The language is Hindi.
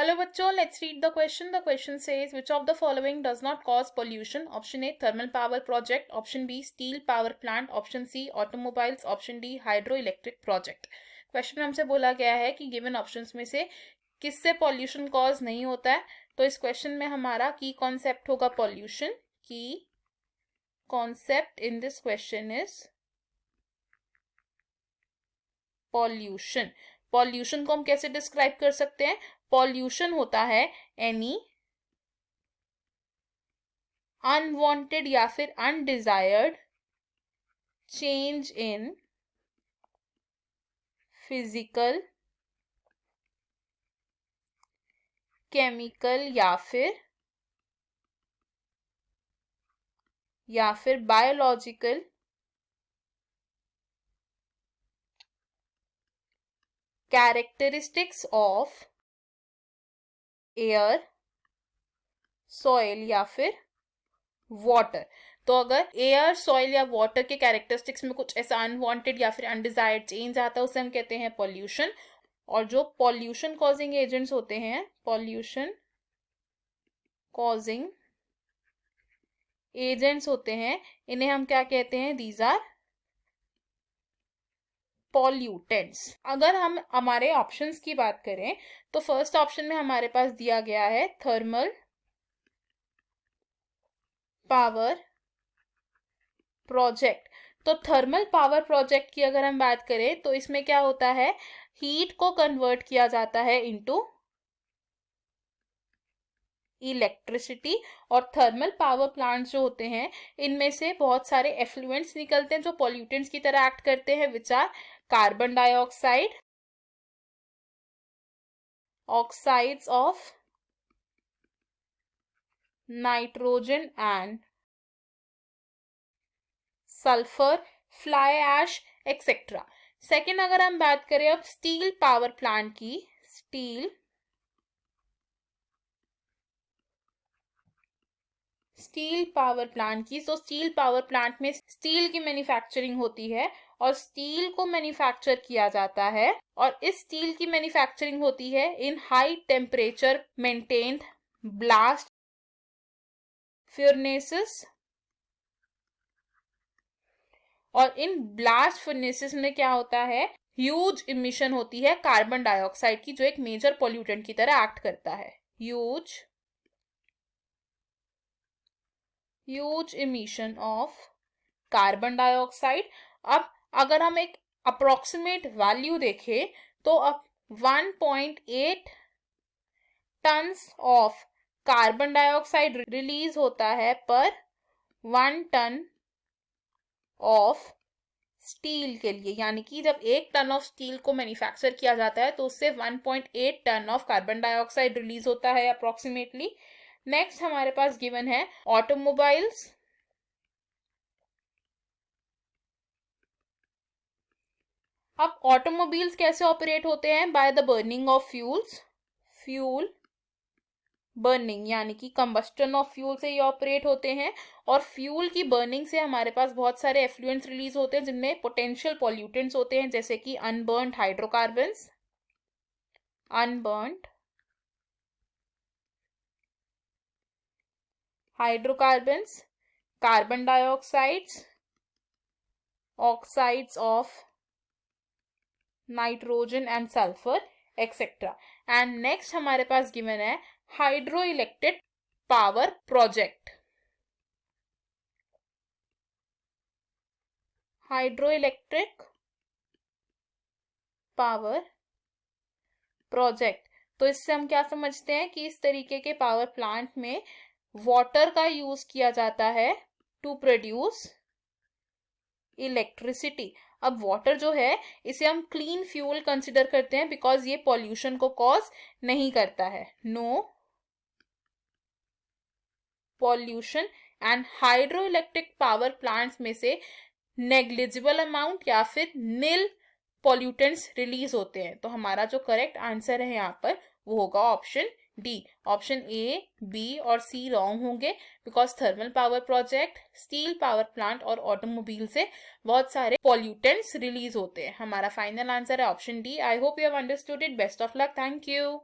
हेलो बच्चों, let's read the question. The question says which of the following does not cause pollution? Option A thermal power project, option B steel power plant, option C automobiles, option D hydro electric project. Question में हमसे बोला गया है कि गिवन ऑप्शंस में से किससे पॉल्यूशन कॉज नहीं होता है. तो इस क्वेश्चन में हमारा की कॉन्सेप्ट होगा पॉल्यूशन. की concept in this question is pollution. Pollution को हम कैसे डिस्क्राइब कर सकते हैं? पॉल्यूशन होता है एनी अनवांटेड या फिर undesired change in physical, chemical या फिर biological characteristics of air, soil या फिर वाटर. तो अगर एयर, सॉइल या वाटर के कैरेक्टरिस्टिक्स में कुछ ऐसा अनवांटेड या फिर अनडिजायर्ड चेंज आता है उसे हम कहते हैं पॉल्यूशन. और जो पॉल्यूशन कॉजिंग एजेंट्स होते हैं, पॉल्यूशन कॉजिंग एजेंट्स होते हैं, इन्हें हम क्या कहते हैं? These are pollutants. अगर हम हमारे ऑप्शंस की बात करें तो फर्स्ट ऑप्शन में हमारे पास दिया गया है थर्मल पावर प्रोजेक्ट. तो थर्मल पावर प्रोजेक्ट की अगर हम बात करें तो इसमें क्या होता है? हीट को कन्वर्ट किया जाता है इनटू इलेक्ट्रिसिटी. और थर्मल पावर प्लांट्स जो होते हैं इनमें से बहुत सारे एफ्लुएंट्स निकलते हैं जो पॉल्यूटेंट्स की तरह एक्ट करते हैं, which are carbon dioxide, oxides of nitrogen and sulphur, fly ash etcetera. Second अगर हम बात करें अब स्टील पावर प्लांट की, स्टील पावर प्लांट की, तो स्टील पावर प्लांट में स्टील की मैन्युफैक्चरिंग होती है और स्टील को मैन्युफैक्चर किया जाता है. और इस स्टील की मैन्युफैक्चरिंग होती है इन high temperature maintained blast furnaces. और इन ब्लास्ट फर्नेसेस में क्या होता है? ह्यूज इमिशन होती है कार्बन डाइऑक्साइड की, जो एक मेजर पॉल्यूटेंट की तरह एक्ट करता है. Huge emission of carbon dioxide. अब अगर हम एक अप्रोक्सीमेट वैल्यू देखें तो अब 1.8 tons of carbon dioxide release होता है पर 1 टन ऑफ स्टील के लिए. यानी कि जब 1 टन ऑफ स्टील को मैन्युफैक्चर किया जाता है तो उससे 1.8 ton of carbon dioxide release होता है अप्रोक्सीमेटली. नेक्स्ट हमारे पास गिवन है ऑटोमोबाइल्स. अब ऑटोमोबाइल्स कैसे ऑपरेट होते हैं? By the burning of fuels. Fuel burning यानी कि कंबस्टन ऑफ फ्यूल से ये ऑपरेट होते हैं. और फ्यूल की बर्निंग से हमारे पास बहुत सारे एफ्लुएंट्स रिलीज होते हैं जिनमें पोटेंशियल पॉल्यूटेंट्स होते हैं, जैसे कि unburned hydrocarbons, unburned hydrocarbons, carbon dioxides, oxides of nitrogen and sulphur etcetera. And next हमारे पास गिवन है hydro electric power project. Hydro electric power project. तो इससे हम क्या समझते हैं कि इस तरीके के पावर प्लांट में वाटर का यूज किया जाता है टू प्रोड्यूस इलेक्ट्रिसिटी. अब वाटर जो है इसे हम क्लीन फ्यूल कंसिडर करते हैं बिकॉज ये पॉल्यूशन को कॉज नहीं करता है. No pollution. And hydro electric power plants में से नेग्लिजिबल अमाउंट या फिर नील पॉल्यूटेंट्स रिलीज होते हैं. तो हमारा जो करेक्ट आंसर है यहाँ पर वो होगा option D. Option A, B और सी रॉन्ग होंगे because thermal power project, steel power plant और ऑटोमोबाइल से बहुत सारे पॉल्यूटेंट्स रिलीज होते हैं. हमारा फाइनल आंसर है option D. I hope you have understood it. Best of luck. Thank you.